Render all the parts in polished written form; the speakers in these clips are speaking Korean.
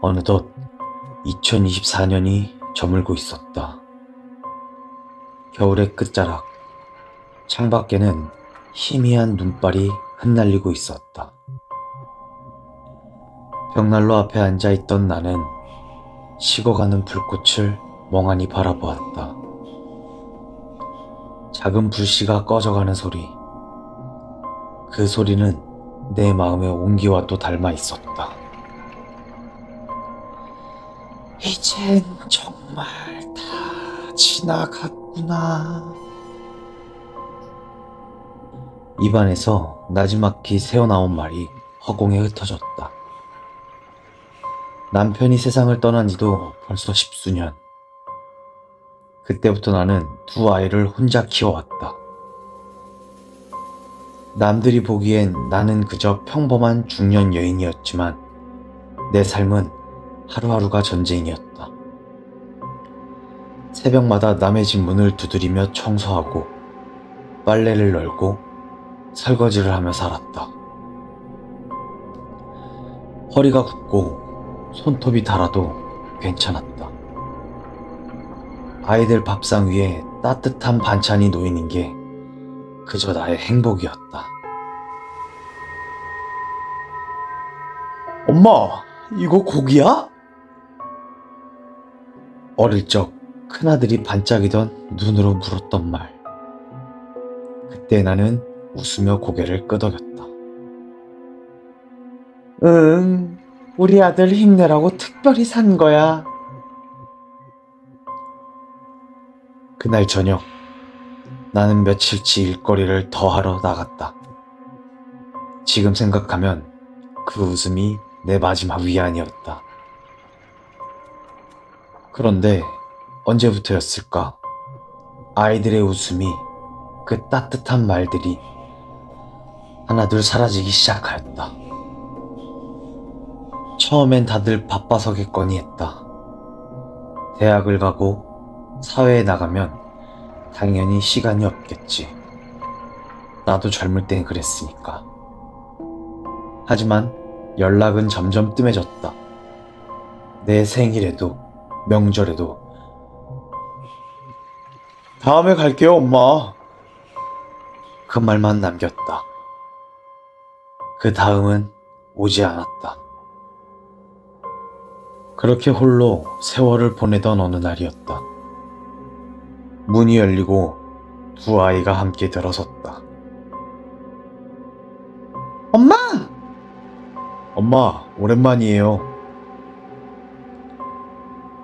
어느덧 2024년이 저물고 있었다. 겨울의 끝자락, 창밖에는 희미한 눈발이 흩날리고 있었다. 벽난로 앞에 앉아있던 나는 식어가는 불꽃을 멍하니 바라보았다. 작은 불씨가 꺼져가는 소리, 그 소리는 내 마음의 온기와 또 닮아 있었다. 이젠 정말 다 지나갔구나. 입안에서 나지막히 새어나온 말이 허공에 흩어졌다. 남편이 세상을 떠난 지도 벌써 10수년. 그때부터 나는 두 아이를 혼자 키워왔다. 남들이 보기엔 나는 그저 평범한 중년 여인이었지만 내 삶은 하루하루가 전쟁이었다. 새벽마다 남의 집 문을 두드리며 청소하고 빨래를 널고 설거지를 하며 살았다. 허리가 굽고 손톱이 닳아도 괜찮았다. 아이들 밥상 위에 따뜻한 반찬이 놓이는 게 그저 나의 행복이었다. 엄마, 이거 고기야? 어릴 적 큰아들이 반짝이던 눈으로 물었던 말. 그때 나는 웃으며 고개를 끄덕였다. 응, 우리 아들 힘내라고 특별히 산 거야. 그날 저녁, 나는 며칠치 일거리를 더 하러 나갔다. 지금 생각하면 그 웃음이 내 마지막 위안이었다. 그런데 언제부터였을까? 아이들의 웃음이, 그 따뜻한 말들이 하나둘 사라지기 시작하였다. 처음엔 다들 바빠서겠거니 했다. 대학을 가고 사회에 나가면 당연히 시간이 없겠지. 나도 젊을 땐 그랬으니까. 하지만 연락은 점점 뜸해졌다. 내 생일에도 명절에도 다음에 갈게요, 엄마. 그 말만 남겼다. 그 다음은 오지 않았다. 그렇게 홀로 세월을 보내던 어느 날이었다. 문이 열리고 두 아이가 함께 들어섰다. 엄마! 엄마, 오랜만이에요.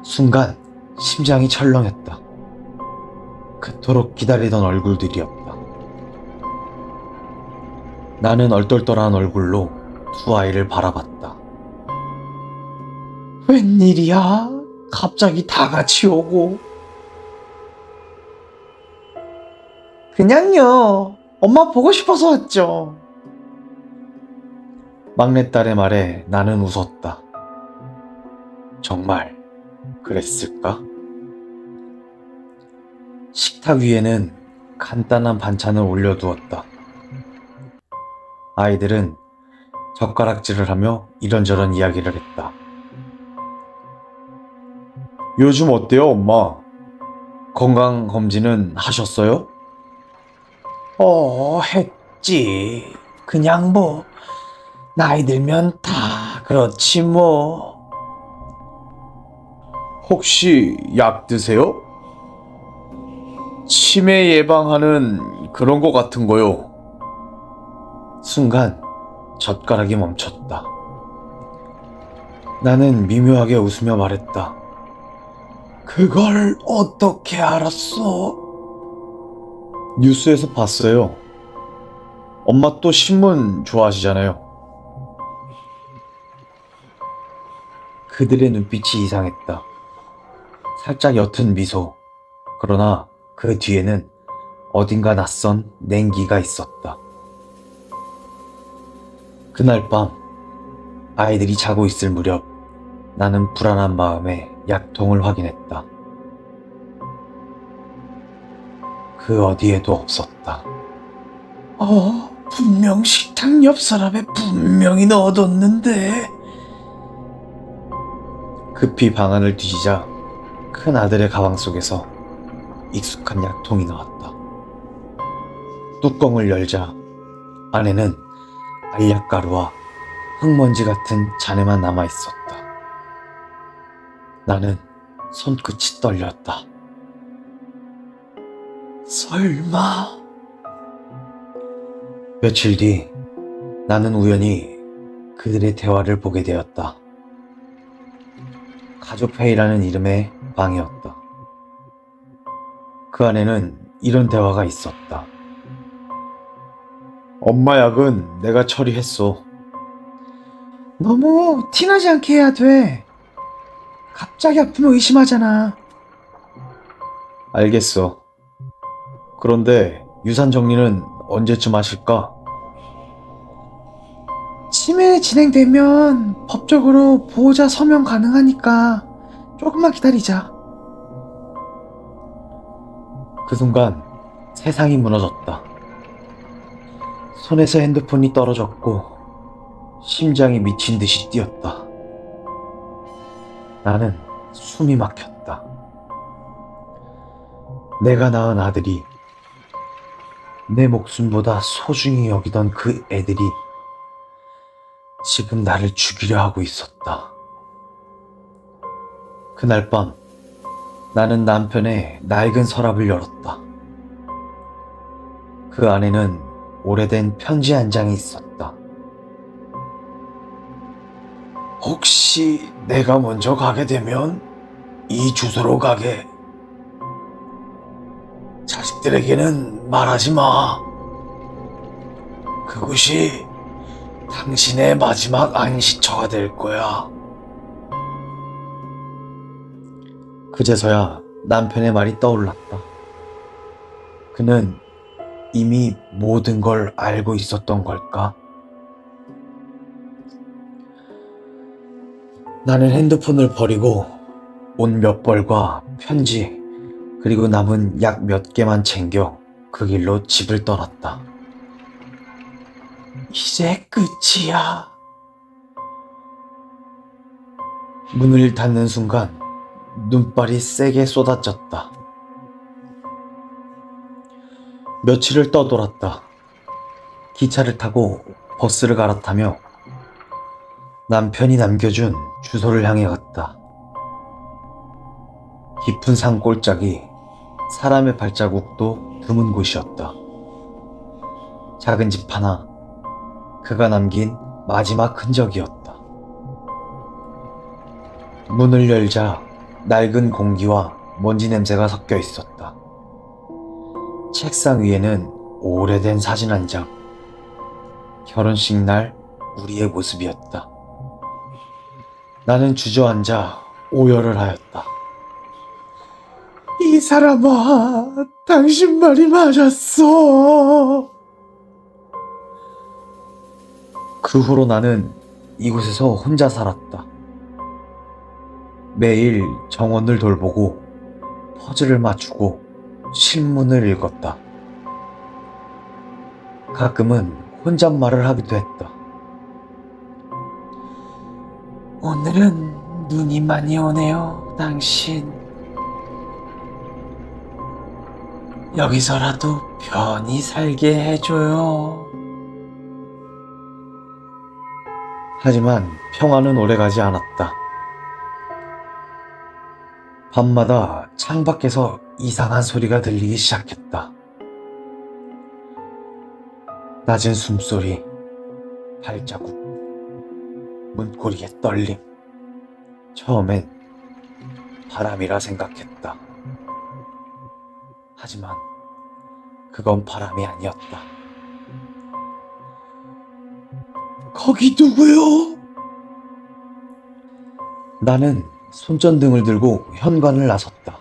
순간 심장이 철렁했다. 그토록 기다리던 얼굴들이었다. 나는 얼떨떨한 얼굴로 두 아이를 바라봤다. 웬일이야? 갑자기 다 같이 오고. 그냥요. 엄마 보고 싶어서 왔죠. 막내딸의 말에 나는 웃었다. 정말 그랬을까? 식탁 위에는 간단한 반찬을 올려두었다. 아이들은 젓가락질을 하며 이런저런 이야기를 했다. 요즘 어때요, 엄마? 건강검진은 하셨어요? 했지. 그냥 뭐, 나이 들면 다 그렇지 뭐. 혹시 약 드세요? 치매 예방하는 그런 거 같은 거요. 순간 젓가락이 멈췄다. 나는 미묘하게 웃으며 말했다. 그걸 어떻게 알았어? 뉴스에서 봤어요. 엄마 또 신문 좋아하시잖아요. 그들의 눈빛이 이상했다. 살짝 옅은 미소. 그러나 그 뒤에는 어딘가 낯선 냉기가 있었다. 그날 밤 아이들이 자고 있을 무렵 나는 불안한 마음에 약통을 확인했다. 그 어디에도 없었다. 분명 식탁 옆 서랍에 분명히 넣어뒀는데. 급히 방안을 뒤지자 큰 아들의 가방 속에서 익숙한 약통이 나왔다. 뚜껑을 열자 안에는 알약가루와 흙먼지 같은 잔해만 남아 있었다. 나는 손끝이 떨렸다. 설마. 며칠 뒤 나는 우연히 그들의 대화를 보게 되었다. 가족회의라는 이름의 방이었다. 그 안에는 이런 대화가 있었다. 엄마 약은 내가 처리했어. 너무 티나지 않게 해야 돼. 갑자기 아프면 의심하잖아. 알겠어. 그런데 유산 정리는 언제쯤 하실까? 치매 진행되면 법적으로 보호자 서명 가능하니까 조금만 기다리자. 그 순간 세상이 무너졌다. 손에서 핸드폰이 떨어졌고 심장이 미친 듯이 뛰었다. 나는 숨이 막혔다. 내가 낳은 아들이, 내 목숨보다 소중히 여기던 그 애들이 지금 나를 죽이려 하고 있었다. 그날 밤 나는 남편의 낡은 서랍을 열었다. 그 안에는 오래된 편지 한 장이 있었다. 혹시 내가 먼저 가게 되면 이 주소로 가게. 자식들에게는 말하지 마. 그곳이 당신의 마지막 안식처가 될 거야. 그제서야 남편의 말이 떠올랐다. 그는 이미 모든 걸 알고 있었던 걸까? 나는 핸드폰을 버리고 옷 몇 벌과 편지, 그리고 남은 약 몇 개만 챙겨 그 길로 집을 떠났다. 이제 끝이야. 문을 닫는 순간 눈발이 세게 쏟아졌다. 며칠을 떠돌았다. 기차를 타고 버스를 갈아타며 남편이 남겨준 주소를 향해 갔다. 깊은 산골짜기, 사람의 발자국도 드문 곳이었다. 작은 집 하나, 그가 남긴 마지막 흔적이었다. 문을 열자 낡은 공기와 먼지 냄새가 섞여 있었다. 책상 위에는 오래된 사진 한 장. 결혼식 날 우리의 모습이었다. 나는 주저앉아 오열을 하였다. 이 사람아, 당신 말이 맞았어. 그 후로 나는 이곳에서 혼자 살았다. 매일 정원을 돌보고 퍼즐을 맞추고 신문을 읽었다. 가끔은 혼잣말을 하기도 했다. 오늘은 눈이 많이 오네요, 당신. 여기서라도 편히 살게 해줘요. 하지만 평화는 오래가지 않았다. 밤마다 창밖에서 이상한 소리가 들리기 시작했다. 낮은 숨소리, 발자국, 문고리의 떨림. 처음엔 바람이라 생각했다. 하지만 그건 바람이 아니었다. 거기 누구요? 나는 손전등을 들고 현관을 나섰다.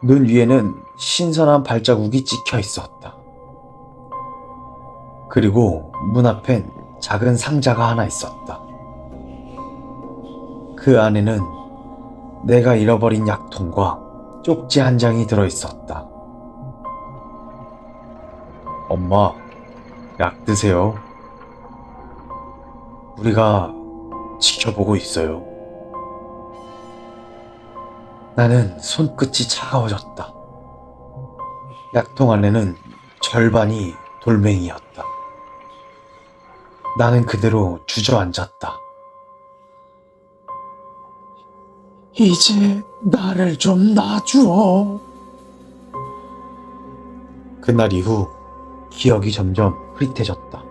눈 위에는 신선한 발자국이 찍혀 있었다. 그리고 문 앞엔 작은 상자가 하나 있었다. 그 안에는 내가 잃어버린 약통과 쪽지 한 장이 들어있었다. 엄마, 약 드세요. 우리가 지켜보고 있어요. 나는 손끝이 차가워졌다. 약통 안에는 절반이 돌멩이였다. 나는 그대로 주저앉았다. 이제 나를 좀 놔줘. 그날 이후 기억이 점점 흐릿해졌다.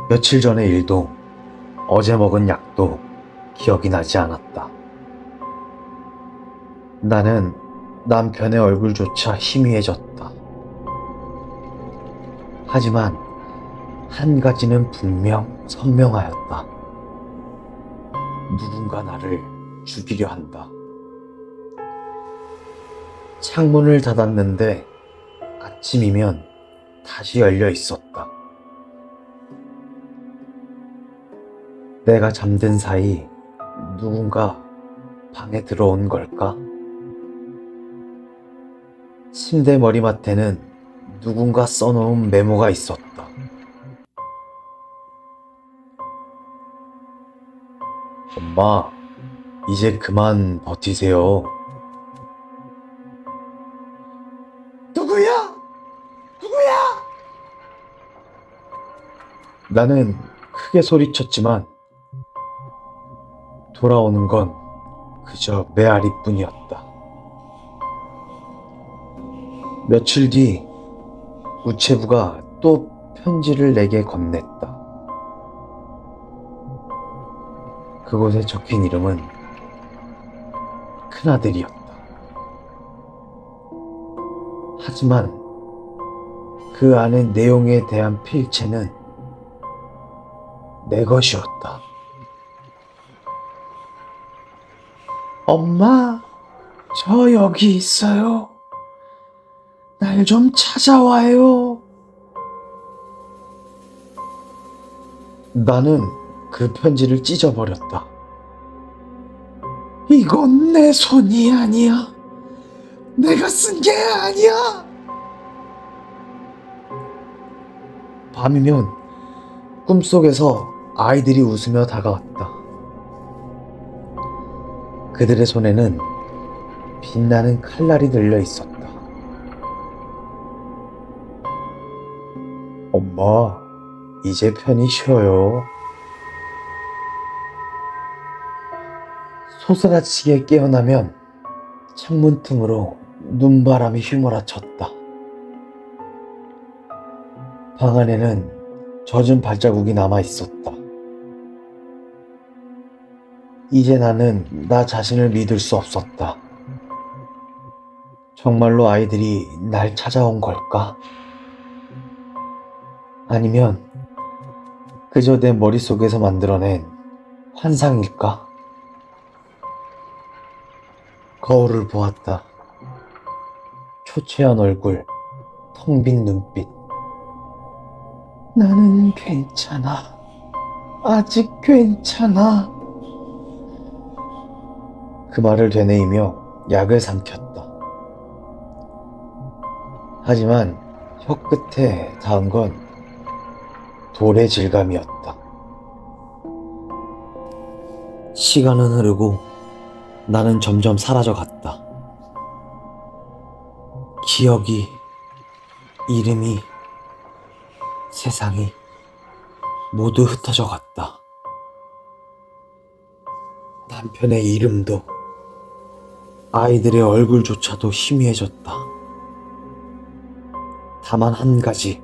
며칠 전의 일도 어제 먹은 약도 기억이 나지 않았다. 나는 남편의 얼굴조차 희미해졌다. 하지만 한 가지는 분명 선명하였다. 누군가 나를 죽이려 한다. 창문을 닫았는데 아침이면 다시 열려 있었다. 내가 잠든 사이 누군가 방에 들어온 걸까? 침대 머리맡에는 누군가 써놓은 메모가 있었다. 엄마, 이제 그만 버티세요. 누구야? 누구야? 나는 크게 소리쳤지만 돌아오는 건 그저 메아리뿐이었다. 며칠 뒤 우체부가 또 편지를 내게 건넸다. 그곳에 적힌 이름은 큰아들이었다. 하지만 그 안의 내용에 대한 필체는 내 것이었다. 엄마, 저 여기 있어요. 날 좀 찾아와요. 나는 그 편지를 찢어버렸다. 이건 내 손이 아니야. 내가 쓴 게 아니야. 밤이면 꿈속에서 아이들이 웃으며 다가왔다. 그들의 손에는 빛나는 칼날이 들려 있었다. 엄마, 이제 편히 쉬어요. 소스라치게 깨어나면 창문 틈으로 눈바람이 휘몰아쳤다. 방 안에는 젖은 발자국이 남아 있었다. 이제 나는 나 자신을 믿을 수 없었다. 정말로 아이들이 날 찾아온 걸까? 아니면 그저 내 머릿속에서 만들어낸 환상일까? 거울을 보았다. 초췌한 얼굴, 텅 빈 눈빛. 나는 괜찮아. 아직 괜찮아. 그 말을 되뇌이며 약을 삼켰다. 하지만 혀끝에 닿은 건 돌의 질감이었다. 시간은 흐르고 나는 점점 사라져 갔다. 기억이, 이름이, 세상이 모두 흩어져 갔다. 남편의 이름도, 아이들의 얼굴조차도 희미해졌다. 다만 한 가지,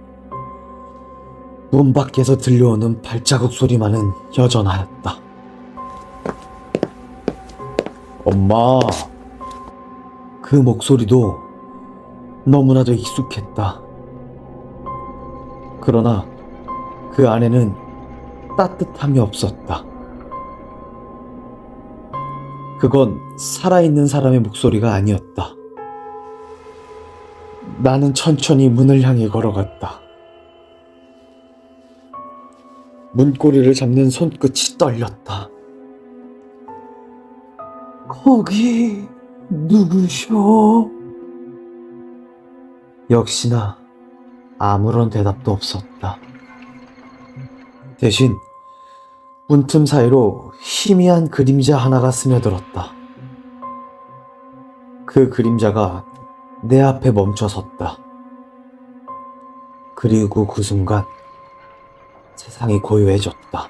문 밖에서 들려오는 발자국 소리만은 여전하였다. 엄마, 그 목소리도 너무나도 익숙했다. 그러나 그 안에는 따뜻함이 없었다. 그건 살아있는 사람의 목소리가 아니었다. 나는 천천히 문을 향해 걸어갔다. 문고리를 잡는 손끝이 떨렸다. 거기 누구셔? 역시나 아무런 대답도 없었다. 대신 문틈 사이로 희미한 그림자 하나가 스며들었다. 그 그림자가 내 앞에 멈춰 섰다. 그리고 그 순간 세상이 고요해졌다.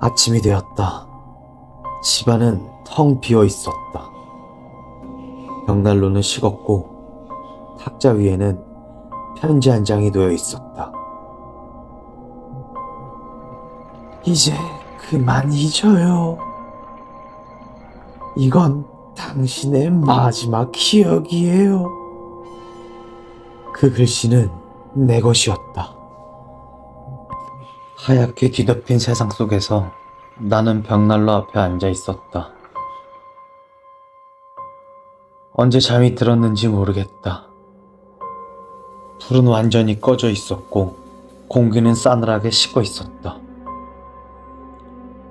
아침이 되었다. 집안은 텅 비어 있었다. 벽난로는 식었고 탁자 위에는 편지 한 장이 놓여 있었다. 이제 그만 잊어요. 이건 당신의 마지막 기억이에요. 그 글씨는 내 것이었다. 하얗게 뒤덮인 세상 속에서 나는 벽난로 앞에 앉아 있었다. 언제 잠이 들었는지 모르겠다. 불은 완전히 꺼져 있었고 공기는 싸늘하게 식어 있었다.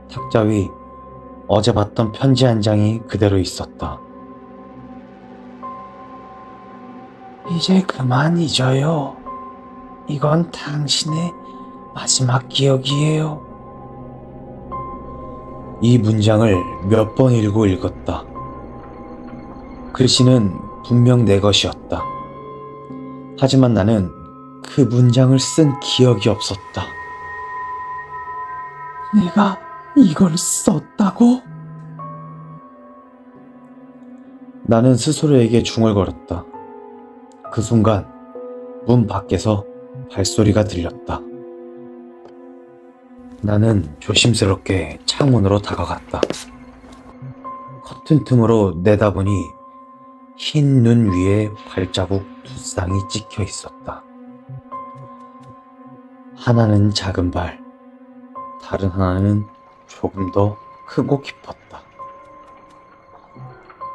탁자 위 어제 봤던 편지 한 장이 그대로 있었다. 이제 그만 잊어요. 이건 당신의 마지막 기억이에요. 이 문장을 몇 번 읽었다. 글씨는 분명 내 것이었다. 하지만 나는 그 문장을 쓴 기억이 없었다. 내가 이걸 썼다고? 나는 스스로에게 중얼거렸다. 그 순간 문 밖에서 발소리가 들렸다. 나는 조심스럽게 창문으로 다가갔다. 커튼 틈으로 내다보니 흰 눈 위에 발자국 두 쌍이 찍혀 있었다. 하나는 작은 발, 다른 하나는 조금 더 크고 깊었다.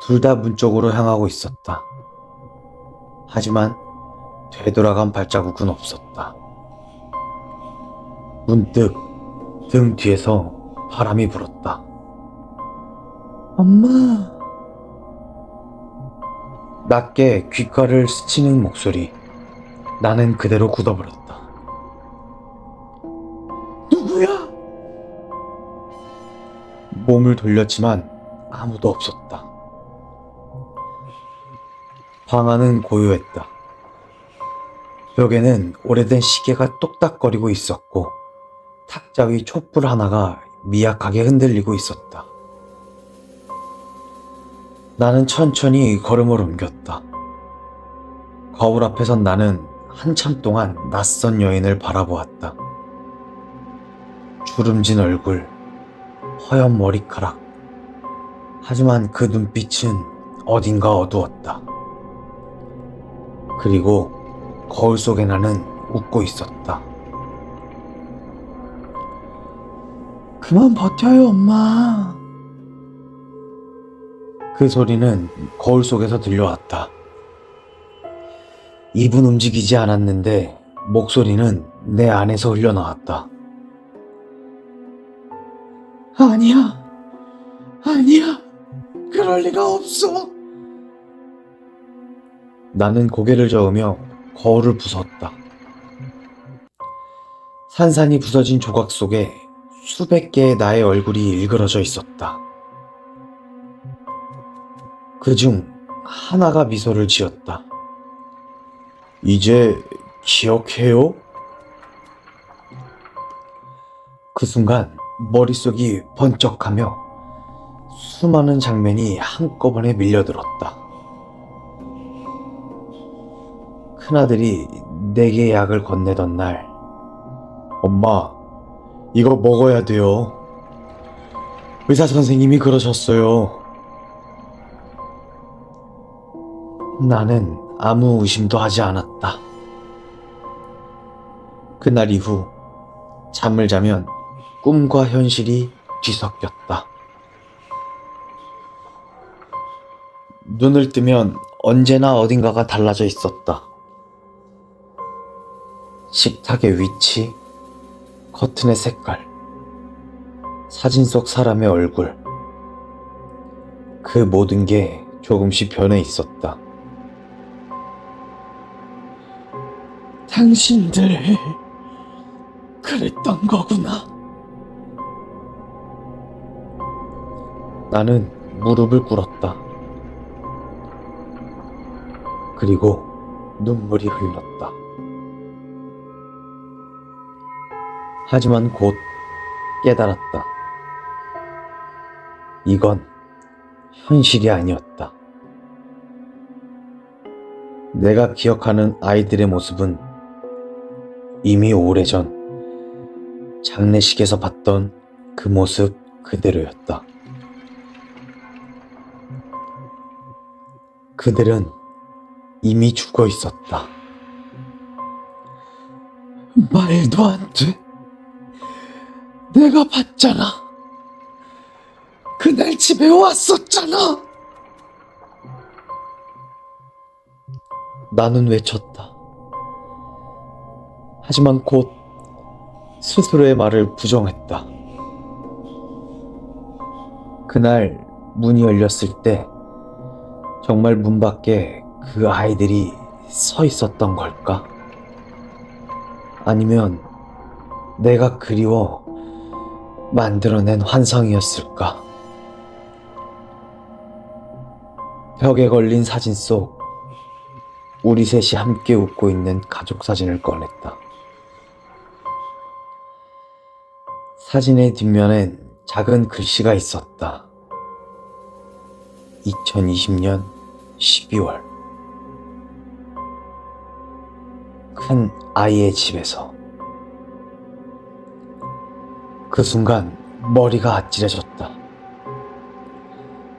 둘 다 문 쪽으로 향하고 있었다. 하지만 되돌아간 발자국은 없었다. 문득 등 뒤에서 바람이 불었다. 엄마! 낮게 귓가를 스치는 목소리. 나는 그대로 굳어버렸다. 누구야? 몸을 돌렸지만 아무도 없었다. 방 안은 고요했다. 벽에는 오래된 시계가 똑딱거리고 있었고 탁자 위 촛불 하나가 미약하게 흔들리고 있었다. 나는 천천히 걸음을 옮겼다. 거울 앞에 선 나는 한참 동안 낯선 여인을 바라보았다. 주름진 얼굴, 허연 머리카락. 하지만 그 눈빛은 어딘가 어두웠다. 그리고 거울 속에 나는 웃고 있었다. 그만 버텨요, 엄마. 그 소리는 거울 속에서 들려왔다. 입은 움직이지 않았는데 목소리는 내 안에서 흘러나왔다. 아니야, 아니야, 그럴 리가 없어. 나는 고개를 저으며 거울을 부쉈다. 산산이 부서진 조각 속에 수백 개의 나의 얼굴이 일그러져 있었다. 그중 하나가 미소를 지었다. 이제 기억해요? 그 순간 머릿속이 번쩍하며 수많은 장면이 한꺼번에 밀려들었다. 큰아들이 내게 약을 건네던 날, 엄마, 이거 먹어야 돼요. 의사 선생님이 그러셨어요. 나는 아무 의심도 하지 않았다. 그날 이후 잠을 자면 꿈과 현실이 뒤섞였다. 눈을 뜨면 언제나 어딘가가 달라져 있었다. 식탁의 위치, 커튼의 색깔, 사진 속 사람의 얼굴. 그 모든 게 조금씩 변해 있었다. 당신들 그랬던 거구나. 나는 무릎을 꿇었다. 그리고 눈물이 흘렀다. 하지만 곧 깨달았다. 이건 현실이 아니었다. 내가 기억하는 아이들의 모습은 이미 오래전 장례식에서 봤던 그 모습 그대로였다. 그들은 이미 죽어 있었다. 말도 안 돼. 내가 봤잖아. 그날 집에 왔었잖아. 나는 외쳤다. 하지만 곧 스스로의 말을 부정했다. 그날 문이 열렸을 때 정말 문 밖에 그 아이들이 서 있었던 걸까? 아니면 내가 그리워 만들어낸 환상이었을까? 벽에 걸린 사진 속 우리 셋이 함께 웃고 있는 가족 사진을 꺼냈다. 사진의 뒷면엔 작은 글씨가 있었다. 2020년 12월. 큰 아이의 집에서. 그 순간 머리가 아찔해졌다.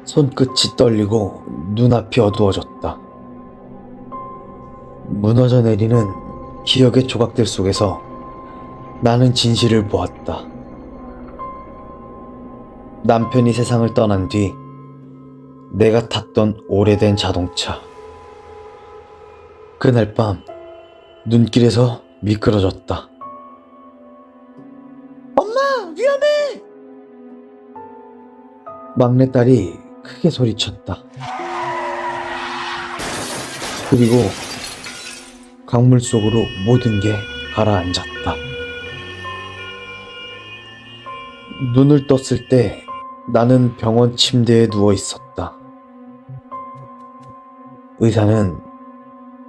손끝이 떨리고 눈앞이 어두워졌다. 무너져 내리는 기억의 조각들 속에서 나는 진실을 보았다. 남편이 세상을 떠난 뒤 내가 탔던 오래된 자동차. 그날 밤 눈길에서 미끄러졌다. 엄마, 위험해! 막내딸이 크게 소리쳤다. 그리고 강물 속으로 모든 게 가라앉았다. 눈을 떴을 때 나는 병원 침대에 누워 있었다. 의사는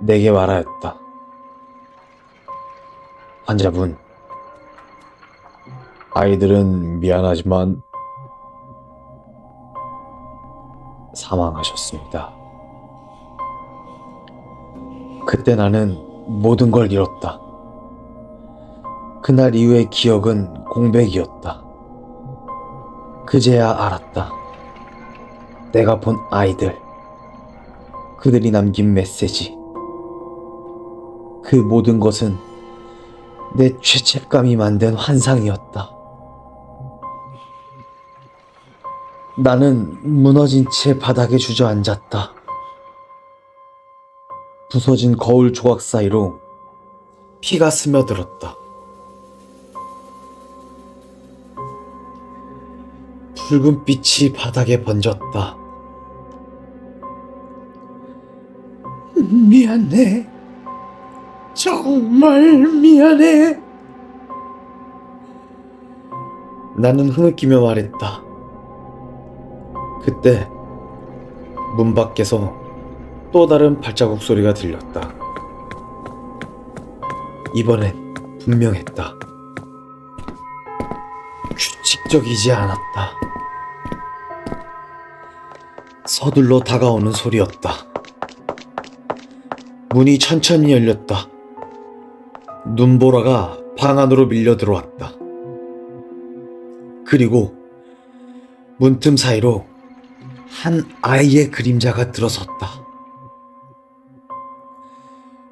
내게 말하였다. 환자분, 아이들은 미안하지만 사망하셨습니다. 그때 나는 모든 걸 잃었다. 그날 이후의 기억은 공백이었다. 그제야 알았다. 내가 본 아이들, 그들이 남긴 메시지, 그 모든 것은 내 죄책감이 만든 환상이었다. 나는 무너진 채 바닥에 주저앉았다. 부서진 거울 조각 사이로 피가 스며들었다. 붉은 빛이 바닥에 번졌다. 미안해. 정말 미안해. 나는 흐느끼며 말했다. 그때 문 밖에서 또 다른 발자국 소리가 들렸다. 이번엔 분명했다. 규칙적이지 않았다. 서둘러 다가오는 소리였다. 문이 천천히 열렸다. 눈보라가 방 안으로 밀려 들어왔다. 그리고 문틈 사이로 한 아이의 그림자가 들어섰다.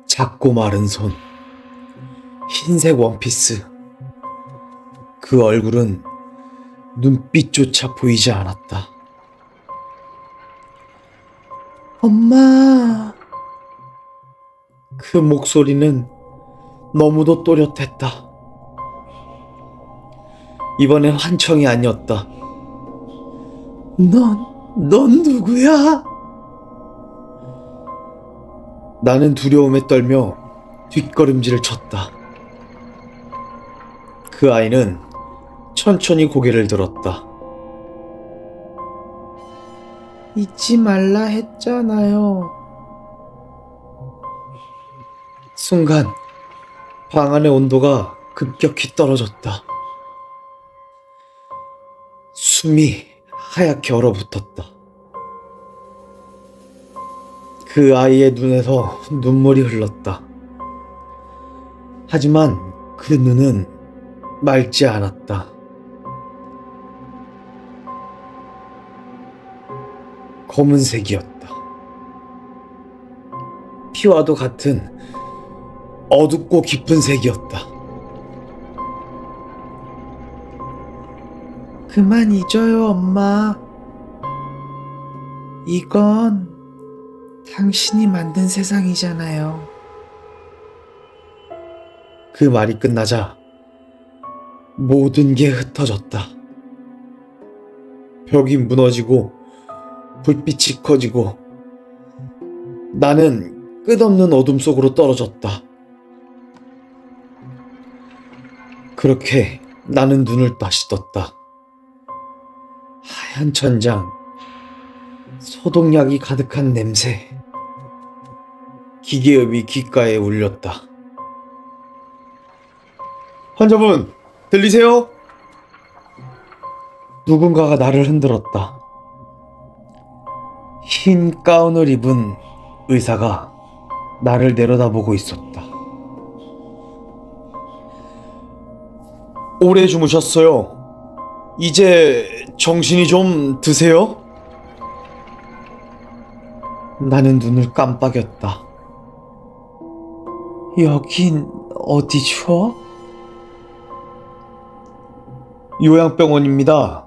작고 마른 손, 흰색 원피스. 그 얼굴은 눈빛조차 보이지 않았다. 엄마. 그 목소리는 너무도 또렷했다. 이번엔 환청이 아니었다. 넌 누구야? 나는 두려움에 떨며 뒷걸음질을 쳤다. 그 아이는 천천히 고개를 들었다. 잊지 말라 했잖아요. 순간 방 안의 온도가 급격히 떨어졌다. 숨이 하얗게 얼어붙었다. 그 아이의 눈에서 눈물이 흘렀다. 하지만 그 눈은 맑지 않았다. 검은색이었다. 피와도 같은 어둡고 깊은 색이었다. 그만 잊어요, 엄마. 이건 당신이 만든 세상이잖아요. 그 말이 끝나자 모든 게 흩어졌다. 벽이 무너지고 불빛이 커지고 나는 끝없는 어둠 속으로 떨어졌다. 그렇게 나는 눈을 다시 떴다. 하얀 천장, 소독약이 가득한 냄새, 기계음이 귓가에 울렸다. 환자분, 들리세요? 누군가가 나를 흔들었다. 흰 가운을 입은 의사가 나를 내려다보고 있었다. 오래 주무셨어요. 이제 정신이 좀 드세요? 나는 눈을 깜빡였다. 여긴 어디죠? 요양병원입니다.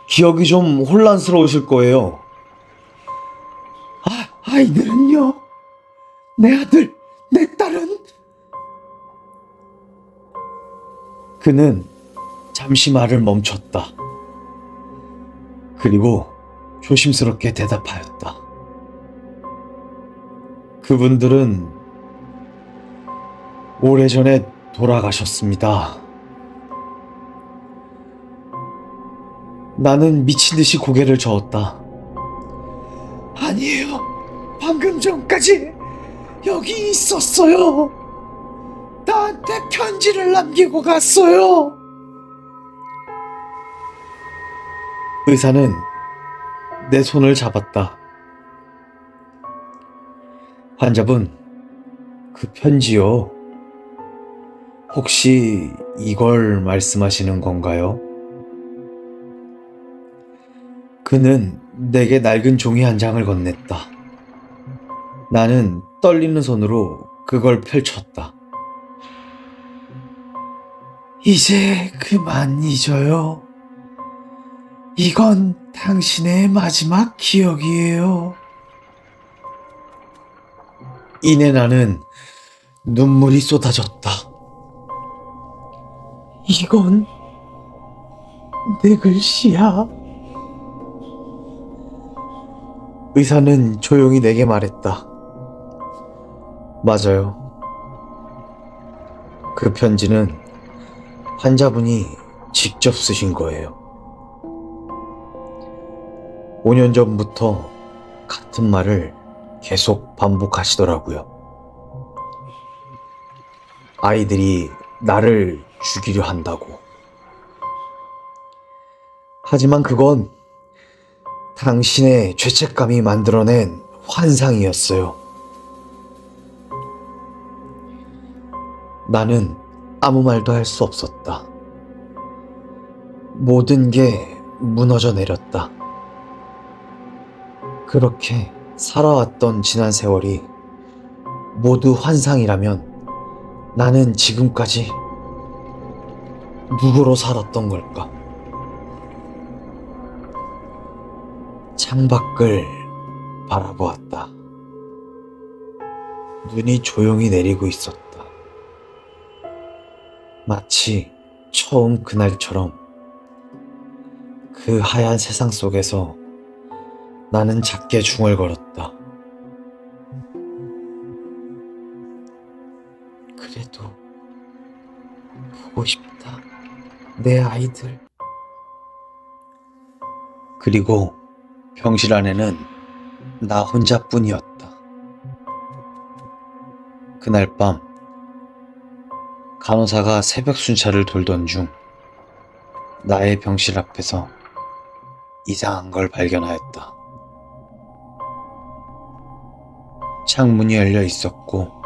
기억이 좀 혼란스러우실 거예요. 아이들은요? 내 아들, 내 딸은? 그는 잠시 말을 멈췄다. 그리고 조심스럽게 대답하였다. 그분들은 오래전에 돌아가셨습니다. 나는 미친 듯이 고개를 저었다. 아니에요. 방금 전까지 여기 있었어요. 나한테 편지를 남기고 갔어요. 의사는 내 손을 잡았다. 환자분, 그 편지요. 혹시 이걸 말씀하시는 건가요? 그는 내게 낡은 종이 한 장을 건넸다. 나는 떨리는 손으로 그걸 펼쳤다. 이제 그만 잊어요. 이건 당신의 마지막 기억이에요. 이내 나는 눈물이 쏟아졌다. 이건 내 글씨야. 의사는 조용히 내게 말했다. 맞아요. 그 편지는 환자분이 직접 쓰신 거예요. 5년 전부터 같은 말을 계속 반복하시더라고요. 아이들이 나를 죽이려 한다고. 하지만 그건 당신의 죄책감이 만들어낸 환상이었어요. 나는 아무 말도 할 수 없었다. 모든 게 무너져 내렸다. 그렇게 살아왔던 지난 세월이 모두 환상이라면 나는 지금까지 누구로 살았던 걸까? 창밖을 바라보았다. 눈이 조용히 내리고 있었다. 마치 처음 그날처럼 그 하얀 세상 속에서 나는 작게 중얼거렸다. 그래도 보고 싶다. 내 아이들. 그리고 병실 안에는 나 혼자뿐이었다. 그날 밤 간호사가 새벽 순찰을 돌던 중 나의 병실 앞에서 이상한 걸 발견하였다. 창문이 열려 있었고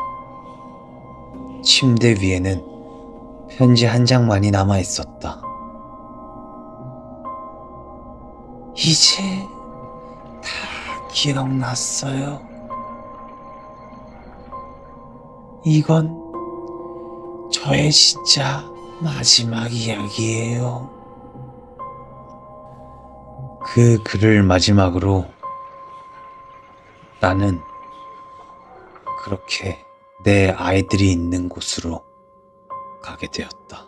침대 위에는 편지 한 장만이 남아 있었다. 이제 다 기억났어요. 이건 저의 진짜 마지막 이야기예요. 그 글을 마지막으로 나는 그렇게 내 아이들이 있는 곳으로 가게 되었다.